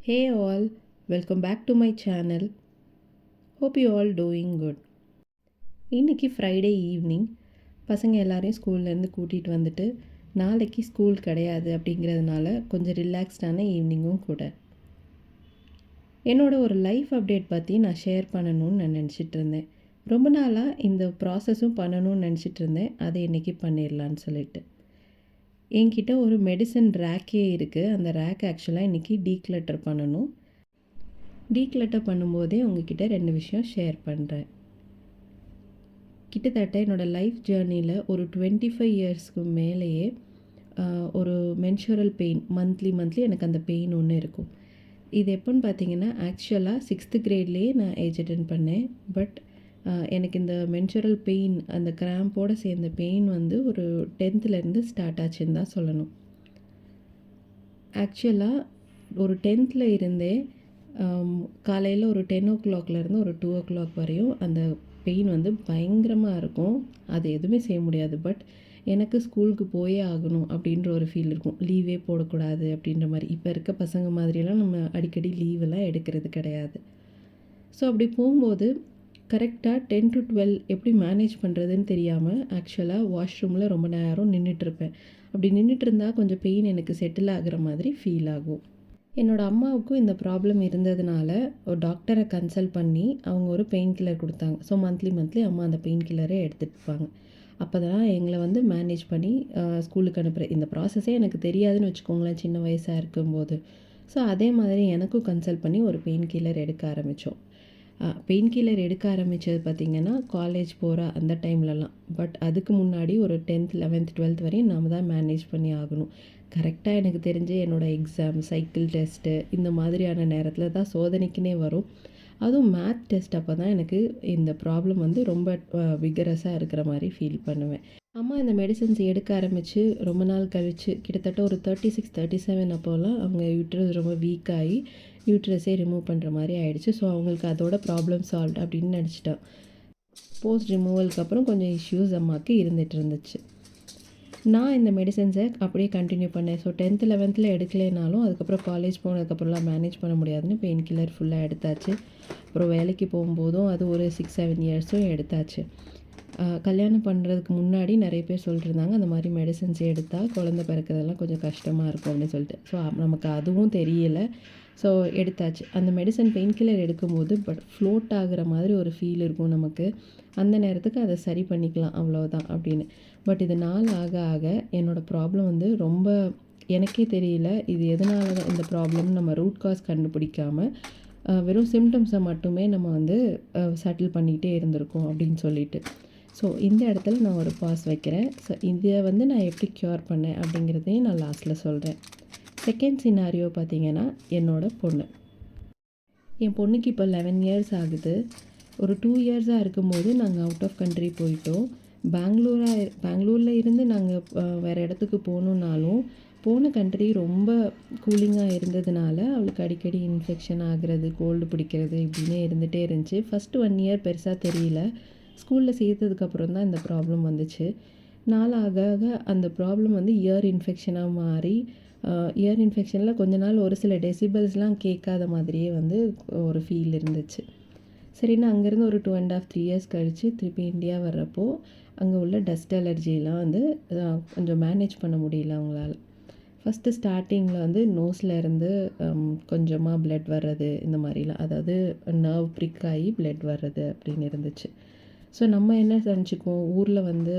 Hey all, welcome back to my channel. Hope you all doing good. இன்னைக்கு Friday evening பசங்க எல்லாரையும் ஸ்கூல்லேருந்து கூட்டிகிட்டு வந்துட்டு நாளைக்கு ஸ்கூல் கிடையாது அப்படிங்கிறதுனால கொஞ்சம் ரிலாக்ஸ்டான ஈவினிங்கும் கூட. என்னோட ஒரு லைஃப் அப்டேட் பற்றி நான் ஷேர் பண்ணணும்னு நான் நினச்சிட்டு இருந்தேன். ரொம்ப நாளாக இந்த ப்ராசஸும் பண்ணணும்னு நினச்சிட்டு இருந்தேன். அதை இன்றைக்கி பண்ணிடலான்னு சொல்லிட்டு. என்கிட்ட ஒரு மெடிசன் ரேக்கே இருக்குது. அந்த ரேக் ஆக்சுவலாக இன்றைக்கி டீக்ளட்டர் பண்ணணும். டீக்ளட்டர் பண்ணும்போதே உங்ககிட்ட 2 விஷயம் ஷேர் பண்ணுறேன். கிட்டத்தட்ட என்னோடய லைஃப் ஜேர்னியில் ஒரு 25 இயர்ஸ்க்கு மேலேயே ஒரு மென்சுரல் பெயின் மந்த்லி எனக்கு அந்த பெயின் ஒன்று இருக்கும். இது எப்போன்னு பார்த்தீங்கன்னா ஆக்சுவலாக 6th கிரேட்லேயே நான் ஏஜ் அட்டெண்ட் பண்ணேன். பட் எனக்கு இந்த மென்சுரல் பெயின் அந்த கிராம்போடு சேர்ந்த பெயின் வந்து ஒரு 10th ஸ்டார்ட் ஆச்சுன்னு தான் சொல்லணும். ஆக்சுவலாக ஒரு 10th இருந்தே காலையில் ஒரு 10 o'clockலேருந்து ஒரு 2 o'clock வரையும் அந்த பெயின் வந்து பயங்கரமாக இருக்கும். அது எதுவுமே செய்ய முடியாது. பட் எனக்கு ஸ்கூலுக்கு போயே ஆகணும் அப்படின்ற ஒரு ஃபீல் இருக்கும். லீவே போடக்கூடாது அப்படின்ற மாதிரி. இப்போ இருக்க பசங்க மாதிரியெல்லாம் நம்ம அடிக்கடி லீவெல்லாம் எடுக்கிறது கிடையாது. ஸோ அப்படி போகும்போது கரெக்டாக 10 to 12 எப்படி மேனேஜ் பண்ணுறதுன்னு தெரியாமல் ஆக்சுவலாக வாஷ்ரூமில் ரொம்ப நேரம் நின்றுட்டுருப்பேன். அப்படி நின்றுட்டு இருந்தால் கொஞ்சம் பெயின் எனக்கு செட்டில் ஆகிற மாதிரி ஃபீல் ஆகும். என்னோடய அம்மாவுக்கும் இந்த ப்ராப்ளம் இருந்ததுனால ஒரு டாக்டரை கன்சல்ட் பண்ணி அவங்க ஒரு பெயின் கில்லர் கொடுத்தாங்க. ஸோ மந்த்லி அம்மா அந்த பெயின் கில்லரே எடுத்துகிட்டு இருப்பாங்க. அப்போ தான் எங்களை வந்து மேனேஜ் பண்ணி ஸ்கூலுக்கு அனுப்புகிறேன். இந்த ப்ராசஸே எனக்கு தெரியாதுன்னு வச்சுக்கோங்களேன் சின்ன வயசாக இருக்கும்போது. ஸோ அதே மாதிரி எனக்கும் கன்சல்ட் பண்ணி ஒரு பெயின் கில்லர் எடுக்க ஆரம்பித்தோம். பெயின் கில்லர் எடுக்க ஆரம்பித்தது பார்த்திங்கன்னா காலேஜ் போகிற அந்த டைம்லலாம். பட் அதுக்கு முன்னாடி ஒரு 10th 11th 12th வரையும் நாம் தான் மேனேஜ் பண்ணி ஆகணும். கரெக்டாக எனக்கு தெரிஞ்சு என்னோடய எக்ஸாம் சைக்கிள் டெஸ்ட்டு இந்த மாதிரியான நேரத்தில் தான் சோதனைக்குனே வரும். அதுவும் மேத் டெஸ்ட் அப்போ தான் எனக்கு இந்த ப்ராப்ளம் வந்து ரொம்ப விகரஸாக இருக்கிற மாதிரி ஃபீல் பண்ணுவேன். அம்மா இந்த மெடிசன்ஸ் எடுக்க ஆரம்பித்து ரொம்ப நாள் கழித்து கிட்டத்தட்ட ஒரு 36 37 அப்போலாம் அவங்க யூட்ரஸ் ரொம்ப வீக்காகி யூட்ரஸே ரிமூவ் பண்ணுற மாதிரி ஆகிடுச்சு. ஸோ அவங்களுக்கு அதோட ப்ராப்ளம் சால்வ் அப்படின்னு நினச்சிட்டேன். போஸ்ட் ரிமூவலுக்கு அப்புறம் கொஞ்சம் இஷ்யூஸ் அம்மாவுக்கு இருந்துகிட்டு இருந்துச்சு. நான் இந்த மெடிசன்ஸை அப்படியே கண்டினியூ பண்ணேன். ஸோ 10th 11th எடுக்கலைனாலும் அதுக்கப்புறம் காலேஜ் போனதுக்கப்புறம்லாம் மேனேஜ் பண்ண முடியாதுன்னு பெயின் கில்லர் ஃபுல்லாக எடுத்தாச்சு. அப்புறம் வேலைக்கு போகும்போதும் அது ஒரு 6-7 இயர்ஸும் எடுத்தாச்சு. கல்யாணம் பண்ணுறதுக்கு முன்னாடி நிறைய பேர் சொல்லிட்டுருந்தாங்க அந்த மாதிரி மெடிசன்ஸ் எடுத்தால் குழந்தை பிறக்கிறதெல்லாம் கொஞ்சம் கஷ்டமாக இருக்கும் அப்படின்னு சொல்லிட்டு. ஸோ நமக்கு அதுவும் தெரியலை. ஸோ எடுத்தாச்சு. அந்த மெடிசன் பெயின் கில்லர் எடுக்கும்போது பட் ஃப்ளோட் ஆகிற மாதிரி ஒரு ஃபீல் இருக்கும் நமக்கு. அந்த நேரத்துக்கு அதை சரி பண்ணிக்கலாம் அவ்வளோதான் அப்படின்னு. பட் இது நாள் ஆக ஆக என்னோடய ப்ராப்ளம் வந்து ரொம்ப எனக்கே தெரியல இது எதனால தான் இந்த ப்ராப்ளம் நம்ம ரூட் காஸ் கண்டுபிடிக்காமல் வெறும் சிம்டம்ஸை மட்டுமே நம்ம வந்து செட்டில் பண்ணிகிட்டே இருந்திருக்கோம் அப்படின்னு சொல்லிட்டு. ஸோ இந்த இடத்துல நான் ஒரு பாஸ் வைக்கிறேன். ஸோ இதை வந்து நான் எப்படி க்யூர் பண்ணேன் அப்படிங்கிறதையும் நான் லாஸ்ட்டில் சொல்கிறேன். செகண்ட் சினாரியோ பார்த்திங்கன்னா என்னோடய பொண்ணு. என் பொண்ணுக்கு இப்போ 11 இயர்ஸ் ஆகுது. ஒரு 2 இயர்ஸாக இருக்கும்போது நாங்கள் அவுட் ஆஃப் கண்ட்ரி போயிட்டோம். பெங்களூரில் இருந்து நாங்கள் வேறு இடத்துக்கு போகணுன்னாலும் போன கண்ட்ரி ரொம்ப கூலிங்காக இருந்ததுனால அவளுக்கு அடிக்கடி இன்ஃபெக்ஷன் ஆகிறது கோல்டு பிடிக்கிறது இப்படின்னே இருந்துகிட்டே இருந்துச்சு. ஃபஸ்ட்டு 1 இயர் பெருசாக தெரியல. ஸ்கூலில் சேர்த்ததுக்கப்புறம் தான் இந்த ப்ராப்ளம் வந்துச்சு. நாள் ஆக ஆக அந்த ப்ராப்ளம் வந்து இயர் இன்ஃபெக்ஷனாக மாறி இயர் இன்ஃபெக்ஷனில் கொஞ்ச நாள் ஒரு சில டெசிபல்ஸ்லாம் கேட்காத மாதிரியே வந்து ஒரு ஃபீல் இருந்துச்சு. சரின்னு அங்கேருந்து ஒரு 2.5 3 இயர்ஸ் கழித்து திருப்பி இந்தியா வர்றப்போ அங்கே உள்ள டஸ்ட் அலர்ஜிலாம் வந்து கொஞ்சம் மேனேஜ் பண்ண முடியல அவங்களால. ஃபஸ்ட்டு ஸ்டார்டிங்கில் வந்து நோஸில் இருந்து கொஞ்சமாக ப்ளட் வர்றது இந்த மாதிரிலாம், அதாவது நர்வ் ப்ரிக் ஆகி ப்ளட் வர்றது அப்படின்னு இருந்துச்சு. ஸோ நம்ம என்ன நினச்சிக்குவோம் ஊரில் வந்து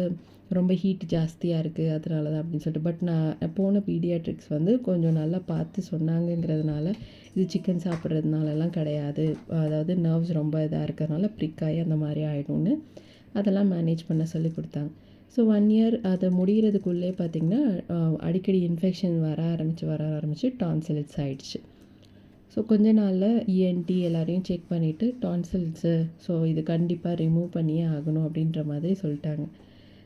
ரொம்ப ஹீட் ஜாஸ்தியாக இருக்குது அதனால தான் அப்படின்னு சொல்லிட்டு. பட் நான் போன பீடியாட்ரிக்ஸ் வந்து கொஞ்சம் நல்லா பார்த்து சொன்னாங்கங்கிறதுனால இது சிக்கன் சாப்பிட்றதுனாலலாம் கிடையாது, அதாவது நர்வ்ஸ் ரொம்ப இதாக இருக்கிறதுனால ப்ரிக்காகி அந்த மாதிரி ஆகிடும்னு அதெல்லாம் மேனேஜ் பண்ண சொல்லி கொடுத்தாங்க. ஸோ 1 இயர் அதை முடிகிறதுக்குள்ளே பார்த்திங்கன்னா அடிக்கடி இன்ஃபெக்ஷன் வர ஆரம்பித்து டான்சில்ஸ் ஆகிடுச்சு. ஸோ கொஞ்ச நாளில் இஎன்டி எல்லாரையும் செக் பண்ணிவிட்டு டான்சில்ஸு ஸோ இது கண்டிப்பாக ரிமூவ் பண்ணியே ஆகணும் அப்படின்ற மாதிரி சொல்லிட்டாங்க.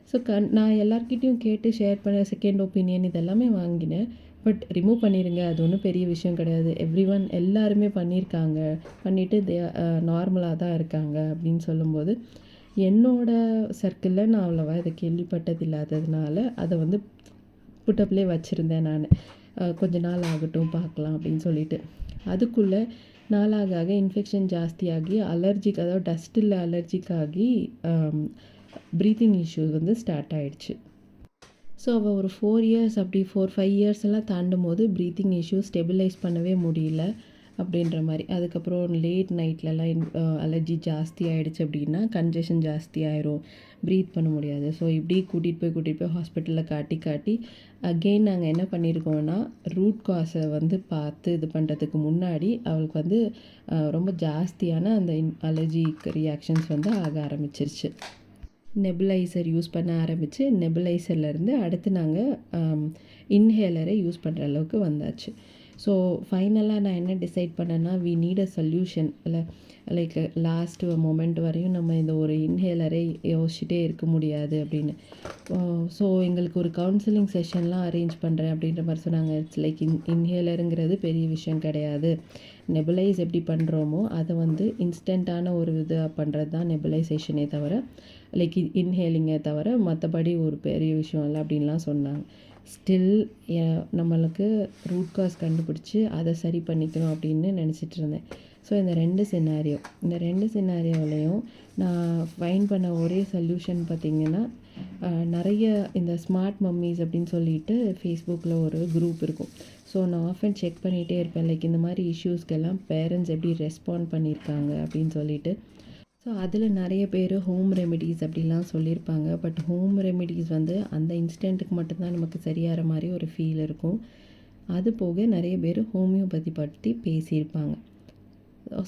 ஸோ நான் எல்லார்கிட்டையும் கேட்டு ஷேர் பண்ண செகண்ட் ஒப்பீனியன் இதெல்லாமே வாங்கினேன். பட் ரிமூவ் பண்ணிடுங்க அது ஒன்றும் பெரிய விஷயம் கிடையாது, எவ்ரிஒன் எல்லாருமே பண்ணியிருக்காங்க, பண்ணிவிட்டு நார்மலாக தான் இருக்காங்க அப்படின்னு சொல்லும்போது என்னோடய சர்க்கிளில் நான் அவ்வளோவா இதை கேள்விப்பட்டது இல்லாததுனால அதை வந்து புட்டப்லேயே வச்சுருந்தேன் நான். கொஞ்ச நாள் ஆகட்டும் பார்க்கலாம் அப்படின்னு சொல்லிட்டு. அதுக்குள்ளே நாளாக ஆக இன்ஃபெக்ஷன் ஜாஸ்தியாகி அலர்ஜிக், அதாவது டஸ்ட்டில் அலர்ஜிக் ஆகி ப்ரீத்திங் இஷ்யூஸ் வந்து ஸ்டார்ட் ஆகிடுச்சு. ஸோ அவள் ஒரு 4 இயர்ஸ் அப்படி 4-5 இயர்ஸ் எல்லாம் தாண்டும் போது ப்ரீத்திங் இஷ்யூ ஸ்டெபிலைஸ் பண்ணவே முடியல அப்படின்ற மாதிரி. அதுக்கப்புறம் லேட் நைட்லலாம் அலர்ஜி ஜாஸ்தி ஆகிடுச்சு அப்படின்னா கன்ஜெஷன் ஜாஸ்தி ஆயிரும், ப்ரீத் பண்ண முடியாது. ஸோ இப்படி கூட்டிகிட்டு போய் ஹாஸ்பிட்டலில் காட்டி அகெயின் நாங்கள் என்ன பண்ணியிருக்கோன்னா ரூட் காஸை வந்து பார்த்து இது பண்ணுறதுக்கு முன்னாடி அவளுக்கு வந்து ரொம்ப ஜாஸ்தியான அந்த அலர்ஜிக் ரியாக்ஷன்ஸ் வந்து ஆக ஆரம்பிச்சிருச்சு. நெபுலைசர் யூஸ் பண்ண ஆரம்பித்து நெபுலைசர்லேருந்து அடுத்து நாங்கள் இன்ஹேலரை யூஸ் பண்ணுற அளவுக்கு வந்தாச்சு. ஸோ ஃபைனலாக நான் என்ன டிசைட் பண்ணேன்னா, வி நீட் அ சொல்யூஷன். இல்லை லைக் லாஸ்ட் மொமெண்ட் வரையும் நம்ம இந்த ஒரு இன்ஹேலரை யோசிச்சுட்டே இருக்க முடியாது அப்படின்னு. ஸோ எங்களுக்கு ஒரு கவுன்சிலிங் செஷன்லாம் அரேஞ்ச் பண்ணுறேன் அப்படின்ற மாதிரி சொன்னாங்க. இட்ஸ் லைக் இன்ஹேலருங்கிறது பெரிய விஷயம் கிடையாது. நெபுலைஸ் எப்படி பண்ணுறோமோ அதை வந்து இன்ஸ்டண்ட்டான ஒரு இது பண்ணுறது தான் நெபுலைசேஷனே தவிர, லைக் இன்ஹேலிங்கை தவிர மற்றபடி ஒரு பெரிய விஷயம் இல்லை அப்படின்லாம் சொன்னாங்க. ஸ்டில் நம்மளுக்கு ரூட் காஸ் கண்டுபிடிச்சி அதை சரி பண்ணிக்கணும் அப்படின்னு நினச்சிட்டு இருந்தேன். ஸோ இந்த ரெண்டு சினாரியோவிலையும் நான் ஃபைண்ட் பண்ண ஒரே சொல்யூஷன் பார்த்திங்கன்னா, நிறைய இந்த ஸ்மார்ட் மம்மிஸ் அப்படின்னு சொல்லிட்டு ஃபேஸ்புக்கில் ஒரு குரூப் இருக்கும். ஸோ நான் ஆஃபன் செக் பண்ணிகிட்டே இருப்பேன், லைக் இந்த மாதிரி இஷ்யூஸ்க்கெல்லாம் பேரண்ட்ஸ் எப்படி ரெஸ்பாண்ட் பண்ணியிருக்காங்க அப்படின்னு சொல்லிட்டு. ஸோ அதில் நிறைய பேர் ஹோம் ரெமிடிஸ் அப்படிலாம் சொல்லியிருப்பாங்க. பட் ஹோம் ரெமிடிஸ் வந்து அந்த இன்ஸ்டன்ட்டுக்கு மட்டும்தான் நமக்கு சரியாகிற மாதிரி ஒரு ஃபீல் இருக்கும். அது போக நிறைய பேர் ஹோமியோபதி பற்றி பேசியிருப்பாங்க.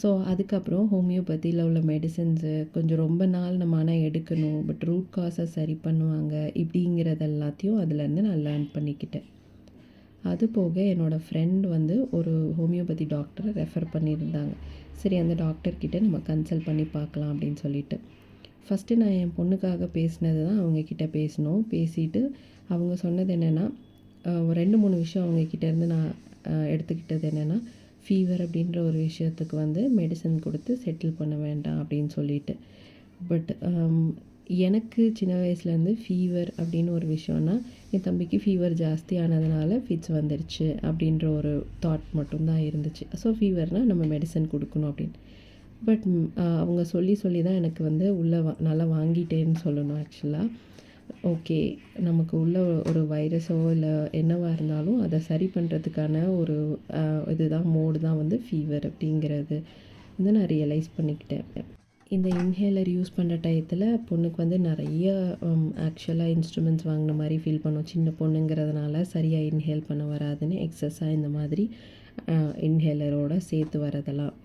ஸோ அதுக்கப்புறம் ஹோமியோபதியில் உள்ள மெடிசன்ஸு கொஞ்சம் ரொம்ப நாள் நம்ம ஆனால் எடுக்கணும், பட் ரூட் காஸை சரி பண்ணுவாங்க, இப்படிங்கிறது எல்லாத்தையும் அதுலேருந்து நான் லேர்ன் பண்ணிக்கிட்டேன். அது போக என்னோடய ஃப்ரெண்ட் வந்து ஒரு ஹோமியோபதி டாக்டரை ரெஃபர் பண்ணியிருந்தாங்க. சரி, அந்த டாக்டர்கிட்ட நம்ம கன்சல்ட் பண்ணி பார்க்கலாம் அப்படின்னு சொல்லிட்டு ஃபஸ்ட்டு நான் என் பொண்ணுக்காக பேசினது தான் அவங்கக்கிட்ட பேசினோம். பேசிட்டு அவங்க சொன்னது என்னென்னா, 2-3 விஷயம் அவங்கக்கிட்டேருந்து நான் எடுத்துக்கிட்டது என்னென்னா, ஃபீவர் அப்படின்ற ஒரு விஷயத்துக்கு வந்து மெடிசன் கொடுத்து செட்டில் பண்ண வேண்டாம் அப்படின்னு சொல்லிட்டு. பட் எனக்கு சின்ன வயசுலேருந்து ஃபீவர் அப்படின்னு ஒரு விஷயம்னா, என் தம்பிக்கு ஃபீவர் ஜாஸ்தி ஆனதுனால ஃபிட்ஸ் வந்துடுச்சு அப்படின்ற ஒரு தாட் மட்டும்தான் இருந்துச்சு. ஸோ ஃபீவர்னால் நம்ம மெடிசன் கொடுக்கணும் அப்படின்னு. பட் அவங்க சொல்லி தான் எனக்கு வந்து உள்ளே நல்லா வாங்கிட்டேன்னு சொல்லணும் ஆக்சுவலாக. ஓகே, நமக்கு உள்ள ஒரு வைரஸோ இல்லை என்னவாக இருந்தாலும் அதை சரி பண்ணுறதுக்கான ஒரு இதுதான் மோடு தான் வந்து ஃபீவர் அப்படிங்கிறது வந்து நான் ரியலைஸ் பண்ணிக்கிட்டேன். இந்த இன்ஹேலர் யூஸ் பண்ணுற டயத்தில் பொண்ணுக்கு வந்து நிறைய ஆக்சுவலாக இன்ஸ்ட்ருமெண்ட்ஸ் வாங்கின மாதிரி ஃபீல் பண்ணோம். சின்ன பொண்ணுங்கிறதுனால சரியாக இன்ஹேல் பண்ண வராதுன்னு எக்ஸஸாக இந்த மாதிரி இன்ஹேலரோடு சேர்த்து வரதெல்லாம்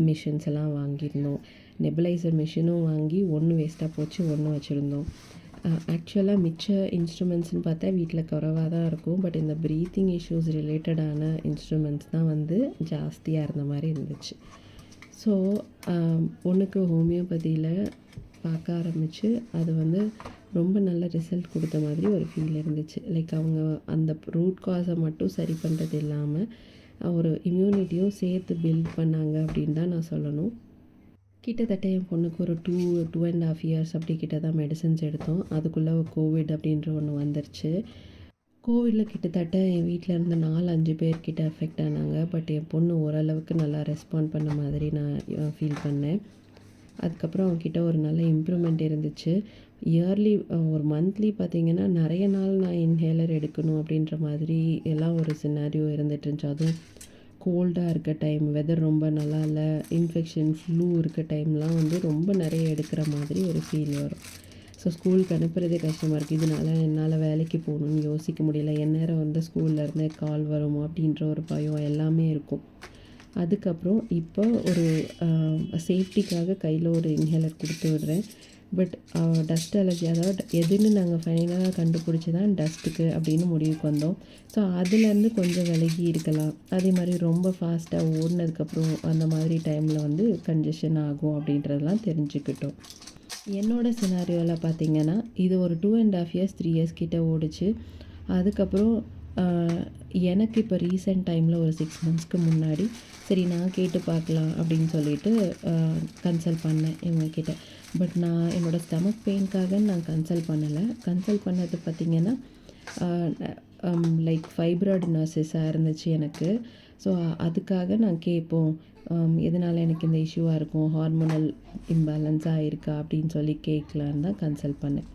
மிஷின்ஸ் எல்லாம் வாங்கியிருந்தோம். நெபுலைசர் மிஷினும் வாங்கி ஒன்று வேஸ்ட்டாக போச்சு, ஒன்று வச்சுருந்தோம். ஆக்சுவலாக மிச்ச இன்ஸ்ட்ருமெண்ட்ஸ்னு பார்த்தா வீட்டில் குறைவாக தான் இருக்கும். பட் இந்த ப்ரீத்திங் இஷ்யூஸ் ரிலேட்டடான இன்ஸ்ட்ருமெண்ட்ஸ் தான் வந்து ஜாஸ்தியாக இருந்த மாதிரி இருந்துச்சு. ஸோ பொண்ணுக்கு ஹோமியோபதியில் பார்க்க ஆரம்பித்து அது வந்து ரொம்ப நல்ல ரிசல்ட் கொடுத்த மாதிரி ஒரு ஃபீல் இருந்துச்சு. லைக் அவங்க அந்த ரூட் காஸை மட்டும் சரி பண்ணுறது இல்லாமல் ஒரு இம்யூனிட்டியும் சேர்த்து பில்ட் பண்ணாங்க அப்படின்னு தான் நான் சொல்லணும். கிட்டத்தட்ட என் பொண்ணுக்கு ஒரு 2.5 இயர்ஸ் அப்படி கிட்ட தான் மெடிசன்ஸ் எடுத்தோம். அதுக்குள்ளே கோவிட் அப்படின்ற ஒன்று வந்துருச்சு. கோவிடில் கிட்டத்தட்ட என் வீட்டில் இருந்த 4-5 பேர்கிட்ட அஃபெக்ட் ஆனாங்க. பட் என் பொண்ணு ஓரளவுக்கு நல்லா ரெஸ்பாண்ட் பண்ண மாதிரி நான் ஃபீல் பண்ணேன். அதுக்கப்புறம் அவங்கக்கிட்ட ஒரு நல்ல இம்ப்ரூவ்மெண்ட் இருந்துச்சு. இயர்லி ஒரு மந்த்லி பார்த்திங்கன்னா நிறைய நாள் நான் இன்ஹேலர் எடுக்கணும் அப்படின்ற மாதிரி எல்லாம் ஒரு சினாரியோ இருந்துட்டு இருந்துச்சு. அதுவும் கோல்டாக இருக்க டைம், வெதர் ரொம்ப நல்லா இல்லை, இன்ஃபெக்ஷன் ஃப்ளூ இருக்க டைம்லாம் வந்து ரொம்ப நிறைய எடுக்கிற மாதிரி ஒரு ஃபீல் வரும். ஸோ ஸ்கூலுக்கு அனுப்புறதே கஷ்டமாக இருக்குது. இதனால என்னால் வேலைக்கு போகணுன்னு யோசிக்க முடியல. எந்நேரம் வந்து ஸ்கூல்லேருந்து கால் வருமோ அப்படின்ற ஒரு பயம் எல்லாமே இருக்கும். அதுக்கப்புறம் இப்போ ஒரு சேஃப்டிக்காக கையில் ஒரு இன்ஹேலர் கொடுத்து விடுறேன். பட் டஸ்ட் அலர்ஜி, அதாவது எதுன்னு நாங்கள் ஃபைனலாக கண்டுபிடிச்சி தான் டஸ்ட்டுக்கு அப்படின்னு முடிவுக்கு வந்தோம். ஸோ அதுலேருந்து கொஞ்சம் விலகி இருக்கலாம். அதே மாதிரி ரொம்ப ஃபாஸ்ட்டாக ஓடினதுக்கப்புறம் அந்த மாதிரி டைமில் வந்து கன்ஜெஷன் ஆகும் அப்படின்றதெல்லாம் தெரிஞ்சுக்கிட்டோம். என்னோடய சினாரியோவில் பார்த்திங்கன்னா இது ஒரு 2.5 இயர்ஸ் 3 இயர்ஸ் கிட்டே ஓடிச்சு. அதுக்கப்புறம் எனக்கு இப்போ ரீசெண்ட் டைமில் ஒரு 6 மந்த்ஸ்க்கு முன்னாடி சரி நான் கேட்டு பார்க்கலாம் அப்படின்னு சொல்லிட்டு கன்சல்ட் பண்ணேன் இவங்கக்கிட்ட. பட் நான் என்னோடய ஸ்டமக் பெயின்காக நான் கன்சல்ட் பண்ணலை. கன்சல்ட் பண்ணது பார்த்திங்கன்னா லைக் ஃபைப்ராய்டினாசிஸாக இருந்துச்சு எனக்கு. ஸோ அதுக்காக நான் கேட்போம், எதனால் எனக்கு இந்த இஷ்யூவாக இருக்கும், ஹார்மோனல் இம்பேலன்ஸாக இருக்கா அப்படின்னு சொல்லி கேட்கலான்னு தான் கன்சல்ட் பண்ணேன்.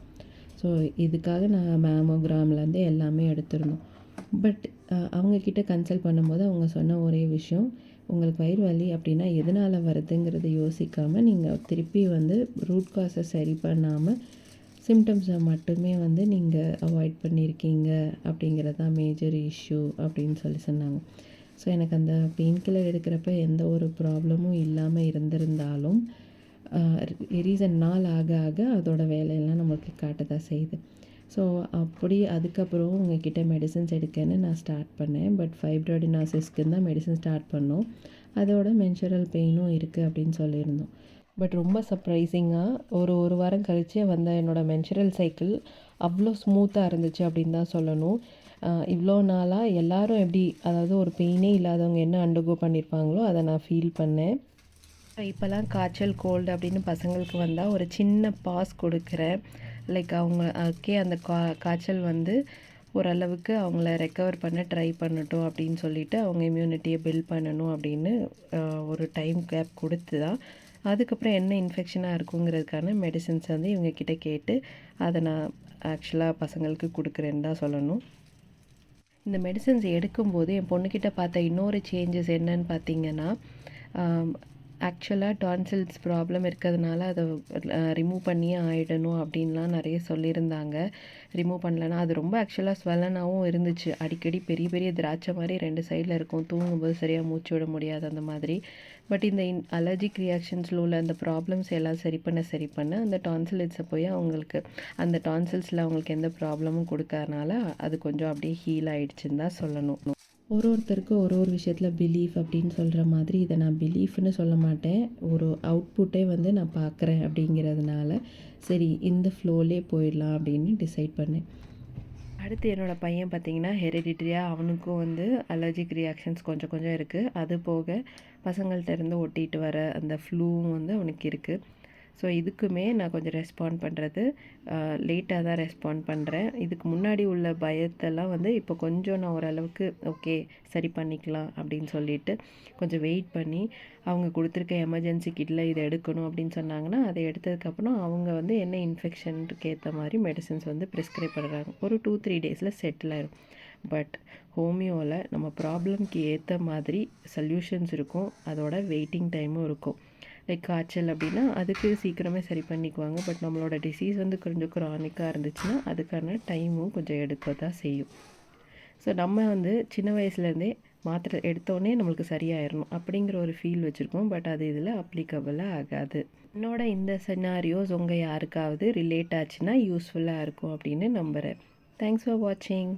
ஸோ இதுக்காக நான் மேமோகிராம்லேருந்து எல்லாமே எடுத்திருந்தோம். பட் அவங்கக்கிட்ட கன்சல்ட் பண்ணும்போது அவங்க சொன்ன ஒரே விஷயம், உங்களுக்கு வயிறு வலி அப்படின்னா எதனால் வருதுங்கிறத யோசிக்காமல் நீங்கள் திருப்பி வந்து ரூட் காஸை சரி பண்ணாமல் சிம்டம்ஸை மட்டுமே வந்து நீங்கள் அவாய்ட் பண்ணியிருக்கீங்க அப்படிங்கிறது தான் மேஜர் இஷ்யூ அப்படின்னு சொல்லி சொன்னாங்க. ஸோ எனக்கு அந்த பெயின் கில்லர் எடுக்கிறப்ப எந்த ஒரு ப்ராப்ளமும் இல்லாமல் இருந்திருந்தாலும் ரீசன் நாள் ஆக ஆக அதோட வேலையெல்லாம் நமக்கு காட்ட தான் செய்யுது. ஸோ அப்படி அதுக்கப்புறம் உங்ககிட்ட மெடிசன்ஸ் எடுக்கன்னு நான் ஸ்டார்ட் பண்ணேன். பட் ஃபைப்ராய்டினாசிஸ்க்கு தான் மெடிசன் ஸ்டார்ட் பண்ணோம். அதோட மென்சுரல் பெயினும் இருக்குது அப்படின்னு சொல்லியிருந்தோம். பட் ரொம்ப சர்ப்ரைசிங்காக ஒரு வாரம் கழித்து வந்த என்னோடய மென்சுரல் சைக்கிள் அவ்வளோ ஸ்மூத்தாக இருந்துச்சு அப்படின்னு தான் சொல்லணும். இவ்வளோ நாளாக எல்லோரும் எப்படி, அதாவது ஒரு பெயினே இல்லாதவங்க என்ன அண்டர்கோ பண்ணியிருப்பாங்களோ அதை நான் ஃபீல் பண்ணேன். இப்போல்லாம் காய்ச்சல், கோல்டு அப்படின்னு பசங்களுக்கு வந்தால் ஒரு சின்ன பாஸ் கொடுக்குறேன். லைக் அவங்களுக்கே அந்த காய்ச்சல் வந்து ஓரளவுக்கு அவங்கள ரெக்கவர் பண்ண ட்ரை பண்ணட்டும் அப்படின்னு சொல்லிட்டு அவங்க இம்யூனிட்டியை பில்ட் பண்ணணும் அப்படின்னு ஒரு டைம் கேப் கொடுத்து தான் அதுக்கப்புறம் என்ன இன்ஃபெக்ஷனாக இருக்குங்கிறதுக்கான மெடிசின்ஸ் வந்து இவங்கக்கிட்ட கேட்டு அதை நான் ஆக்சுவலாக பசங்களுக்கு கொடுக்குறேன்னு தான் சொல்லணும். இந்த மெடிசன்ஸ் எடுக்கும்போது என் பொண்ணுக்கிட்ட பார்த்த இன்னொரு சேஞ்சஸ் என்னன்னு பார்த்தீங்கன்னா, ஆக்சுவலாக டான்சில்ஸ் ப்ராப்ளம் இருக்கிறதுனால அதை ரிமூவ் பண்ணியே ஆகிடணும் அப்படின்லாம் நிறைய சொல்லியிருந்தாங்க. ரிமூவ் பண்ணலன்னா அது ரொம்ப ஆக்சுவலாக ஸ்வெல்லனாகவும் இருந்துச்சு. அடிக்கடி பெரிய பெரிய திராட்சை மாதிரி 2 சைடில் இருக்கும். தூங்கும்போது சரியாக மூச்சு விட முடியாது அந்த மாதிரி. பட் இந்த அலர்ஜிக் ரியாக்ஷன்ஸில் உள்ள அந்த ப்ராப்ளம்ஸ் எல்லாம் சரி பண்ண அந்த டான்சில்ஸை போய் அவங்களுக்கு அந்த டான்சில்ஸில் அவங்களுக்கு எந்த ப்ராப்ளமும் கொடுக்காதனால அது கொஞ்சம் அப்படியே ஹீல் ஆகிடுச்சின்னு தான் சொல்லணும். ஒருத்தருக்கும் ஒரு விஷயத்தில் பிலீஃப் அப்படின்னு சொல்கிற மாதிரி இதை நான் பிலீஃப்னு சொல்ல மாட்டேன். ஒரு அவுட்புட்டே வந்து நான் பார்க்குறேன் அப்படிங்கிறதுனால சரி இந்த ஃப்ளோலே போயிடலாம் அப்படின்னு டிசைட் பண்ணேன். அடுத்து என்னோடய பையன் பார்த்திங்கன்னா ஹெரிடிட்ரியாக அவனுக்கும் வந்து அலர்ஜிக் ரியாக்ஷன்ஸ் கொஞ்சம் கொஞ்சம் இருக்குது. அது போக பசங்கள்கிட்ட இருந்து ஒட்டிகிட்டு வர அந்த ஃப்ளூவும் வந்து அவனுக்கு இருக்குது. ஸோ இதுக்குமே நான் கொஞ்சம் ரெஸ்பாண்ட் பண்ணுறது லேட்டாக தான் ரெஸ்பாண்ட் பண்ணுறேன். இதுக்கு முன்னாடி உள்ள பயத்தெல்லாம் வந்து இப்போ கொஞ்சம் நான் ஓரளவுக்கு ஓகே சரி பண்ணிக்கலாம் அப்படின்னு சொல்லிட்டு கொஞ்சம் வெயிட் பண்ணி அவங்க கொடுத்துருக்க எமர்ஜென்சி கிட்டில் இதை எடுக்கணும் அப்படின்னு சொன்னாங்கன்னா அதை எடுத்ததுக்கப்புறம் அவங்க வந்து என்ன இன்ஃபெக்ஷனுக்கு ஏற்ற மாதிரி மெடிசன்ஸ் வந்து ப்ரிஸ்கிரைப் பண்ணுறாங்க. ஒரு 2-3 டேஸில் செட்டில் ஆயிடும். பட் ஹோமியோவில் நம்ம ப்ராப்ளம்க்கு ஏற்ற மாதிரி சொல்யூஷன்ஸ் இருக்கும், அதோட வெயிட்டிங் டைமும் இருக்கும். லைக் காய்ச்சல் அப்படின்னா அதுக்கு சீக்கிரமே சரி பண்ணிக்குவாங்க. பட் நம்மளோட டிசீஸ் வந்து கொஞ்சம் க்ரானிக்காக இருந்துச்சுன்னா அதுக்கான டைமும் கொஞ்சம் எடுக்க தான் செய்யும். ஸோ நம்ம வந்து சின்ன வயசுலேருந்தே மாத்திரை எடுத்தோடனே நம்மளுக்கு சரியாயிடணும் அப்படிங்கிற ஒரு ஃபீல் வச்சுருக்கோம். பட் அது இதில் அப்ளிகபிளாக ஆகாது. என்னோட இந்த சினாரியோஸ் உங்கள் யாருக்காவது ரிலேட் ஆச்சுன்னா யூஸ்ஃபுல்லாக இருக்கும் அப்படின்னு நம்புகிறேன். தேங்க்ஸ் ஃபார் வாட்சிங்.